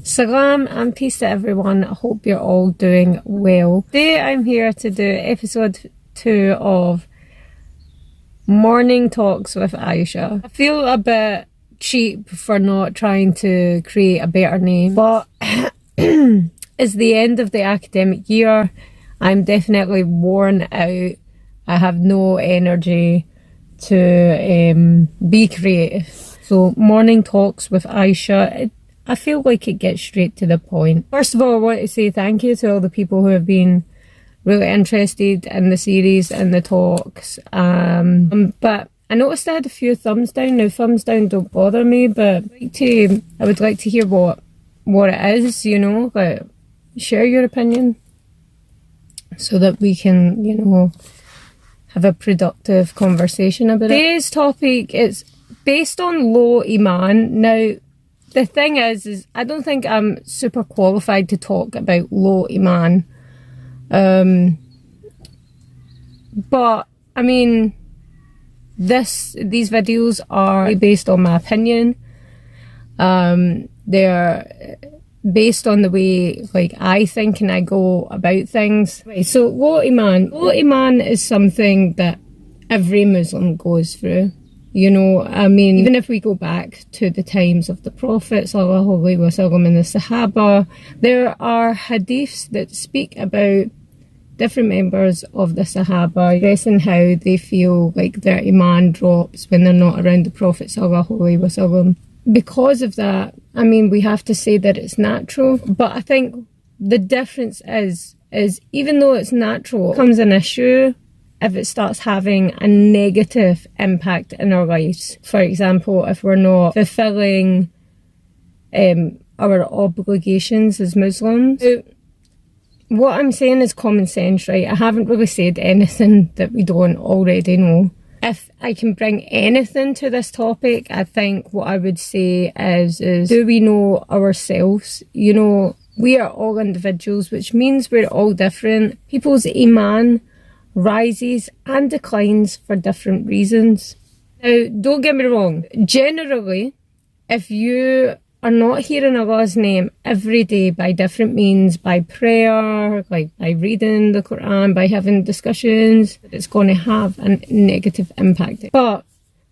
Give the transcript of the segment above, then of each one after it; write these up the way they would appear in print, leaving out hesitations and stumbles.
Salam and peace to everyone. I hope you're all doing well. Today I'm here to do episode 2 of Morning Talks with Aisha. I feel a bit cheap for not trying to create a better name, but it's the end of the academic year. I'm definitely worn out. I have no energy to be creative. So Morning Talks with Aisha, I feel like it gets straight to the point. First of all, I want to say thank you to all the people who have been really interested in the series and the talks. But I noticed I had a few thumbs down. Now, thumbs down don't bother me, but I would like to hear what it is, you know, like share your opinion so that we can, have a productive conversation about it. Today's topic is based on low Iman. Now, the thing is I don't think I'm super qualified to talk about low Iman. But, I mean, these videos are based on my opinion. They're based on the way, I think and I go about things. Right, so, low Iman. Low Iman is something that every Muslim goes through. Even if we go back to the times of the Prophet sallallahu alaihi wasallam and the Sahaba, there are hadiths that speak about different members of the Sahaba expressing how they feel like their Iman drops when they're not around the Prophet sallallahu alaihi wasallam. Because of that, we have to say that it's natural, but I think the difference is even though it's natural, it becomes an issue if it starts having a negative impact in our lives. For example, if we're not fulfilling our obligations as Muslims. So, what I'm saying is common sense, right? I haven't really said anything that we don't already know. If I can bring anything to this topic, I think what I would say is do we know ourselves? We are all individuals, which means we're all different. People's Iman rises and declines for different reasons. Now, don't get me wrong. Generally, if you are not hearing Allah's name every day by different means, by prayer, by reading the Quran, by having discussions, it's going to have a negative impact. But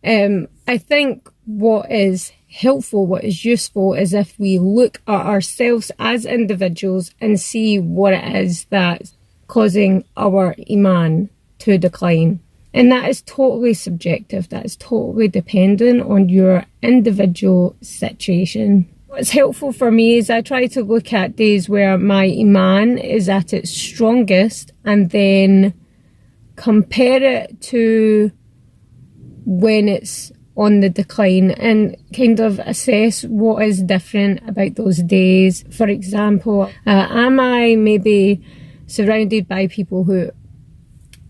I think what is helpful, what is useful, is if we look at ourselves as individuals and see what it is that's causing our Iman to decline. And that is totally subjective. That is totally dependent on your individual situation. What's helpful for me is I try to look at days where my Iman is at its strongest and then compare it to when it's on the decline and kind of assess what is different about those days. For example, am I maybe surrounded by people who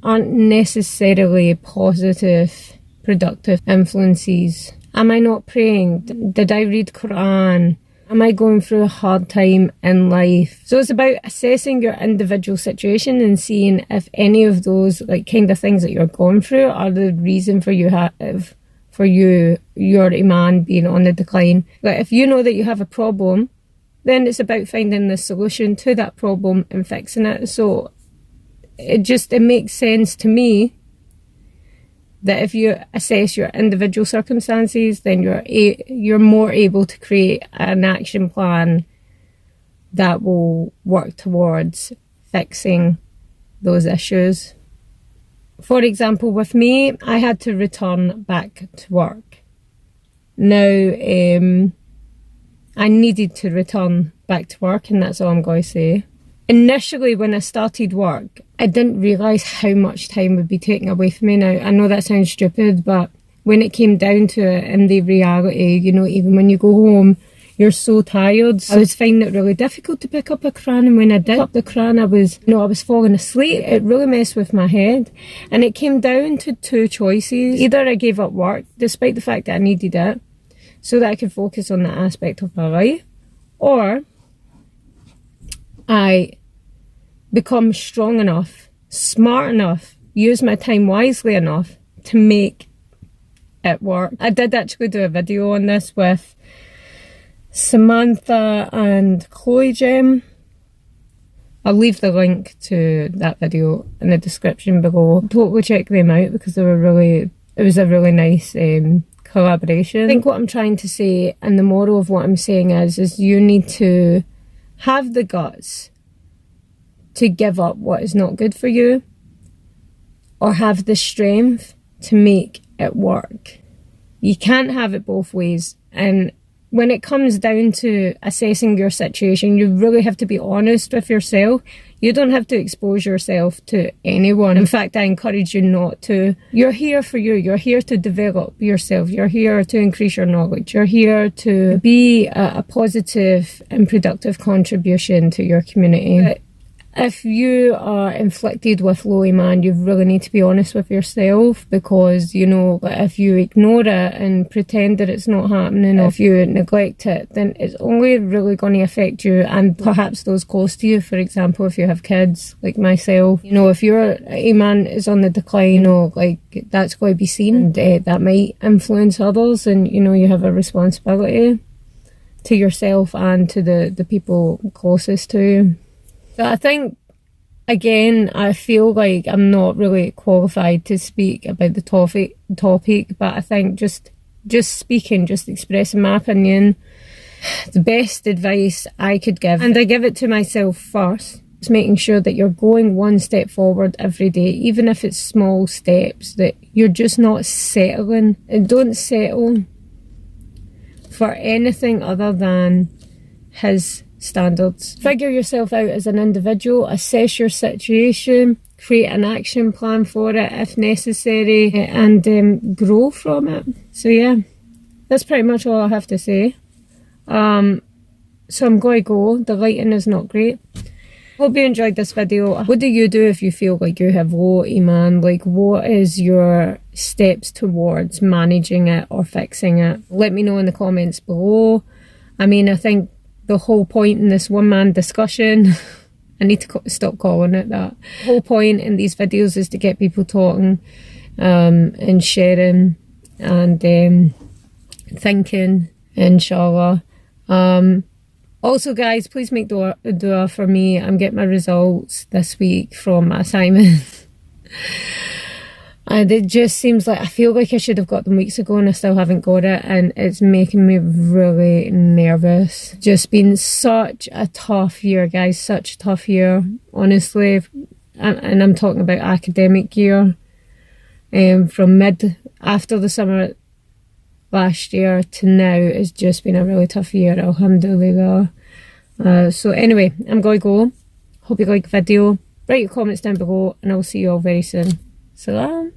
aren't necessarily positive, productive influences? Am I not praying? Did I read Quran? Am I going through a hard time in life? So it's about assessing your individual situation and seeing if any of those kind of things that you're going through are the reason for your Iman being on the decline. If you know that you have a problem, then it's about finding the solution to that problem and fixing it. So it makes sense to me that if you assess your individual circumstances, then you're more able to create an action plan that will work towards fixing those issues. For example, with me, I had to return back to work. Now, I needed to return back to work, and that's all I'm going to say. Initially, when I started work, I didn't realise how much time would be taken away from me. Now, I know that sounds stupid, but when it came down to it, in the reality, even when you go home, you're so tired. I was finding it really difficult to pick up a Quran, and when I did pick up the Quran, I was falling asleep. It really messed with my head, and it came down to two choices. Either I gave up work, despite the fact that I needed it, so that I could focus on that aspect of my life, or I become strong enough, smart enough, use my time wisely enough to make it work. I did actually do a video on this with Samantha and Chloe Gem. I'll leave the link to that video in the description below. Totally check them out because it was a really nice collaboration. I think what I'm trying to say, and the moral of what I'm saying is you need to have the guts to give up what is not good for you, or have the strength to make it work. You can't have it both ways. And when it comes down to assessing your situation, you really have to be honest with yourself. You don't have to expose yourself to anyone. In fact, I encourage you not to. You're here for you. You're here to develop yourself. You're here to increase your knowledge. You're here to be a positive and productive contribution to your community. But if you are inflicted with low Iman, you really need to be honest with yourself, because, you know, if you ignore it and pretend that it's not happening, or if you neglect it, then it's only really going to affect you and perhaps those close to you. For example, if you have kids like myself, you know, if your Iman is on the decline, you know, like, that's going to be seen, and that might influence others, and, you know, you have a responsibility to yourself and to the people closest to you. So I think, again, I feel like I'm not really qualified to speak about the topic, but I think just speaking, just expressing my opinion, the best advice I could give, and I give it to myself first, is making sure that you're going one step forward every day, even if it's small steps, that you're just not settling. And don't settle for anything other than his standards. Figure yourself out as an individual, assess your situation, create an action plan for it if necessary, and grow from it. So yeah, that's pretty much all I have to say. So I'm going to go. The lighting is not great. Hope you enjoyed this video. What do you do if you feel like you have low Iman? Like, what is your steps towards managing it or fixing it? Let me know in the comments below. I mean, I think the whole point in this one-man discussion, I need to stop calling it that. The whole point in these videos is to get people talking and sharing and thinking, inshallah. Also, guys, please make dua for me. I'm getting my results this week from my assignment. And it just seems like I feel like I should have got them weeks ago and I still haven't got it, and it's making me really nervous. Just been such a tough year, guys, such a tough year, honestly. And I'm talking about academic year. From after the summer last year to now, it's just been a really tough year, alhamdulillah. So anyway, I'm going to go. Hope you like the video. Write your comments down below and I'll see you all very soon. Salam.